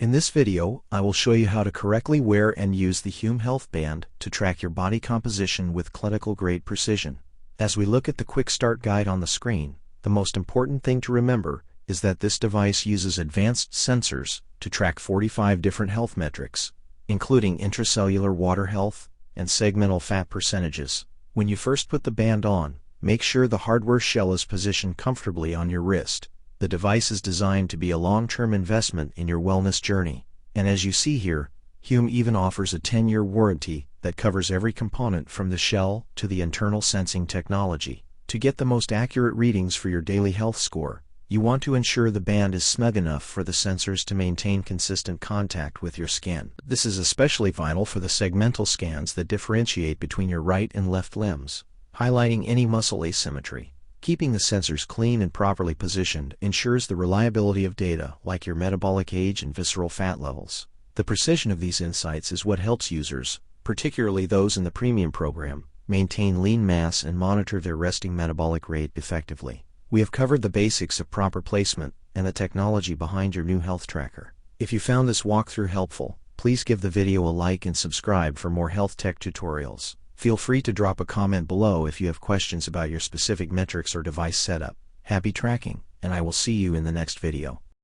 In this video, I will show you how to correctly wear and use the Hume Health Band to track your body composition with clinical-grade precision. As we look at the quick start guide on the screen, the most important thing to remember is that this device uses advanced sensors to track 45 different health metrics, including intracellular water health and segmental fat percentages. When you first put the band on, make sure the hardware shell is positioned comfortably on your wrist. The device is designed to be a long-term investment in your wellness journey, and as you see here, Hume even offers a 10-year warranty that covers every component from the shell to the internal sensing technology. To get the most accurate readings for your daily health score, you want to ensure the band is snug enough for the sensors to maintain consistent contact with your skin. This is especially vital for the segmental scans that differentiate between your right and left limbs, highlighting any muscle asymmetry. Keeping the sensors clean and properly positioned ensures the reliability of data like your metabolic age and visceral fat levels. The precision of these insights is what helps users, particularly those in the premium program, maintain lean mass and monitor their resting metabolic rate effectively. We have covered the basics of proper placement and the technology behind your new health tracker. If you found this walkthrough helpful, please give the video a like and subscribe for more health tech tutorials. Feel free to drop a comment below if you have questions about your specific metrics or device setup. Happy tracking, and I will see you in the next video.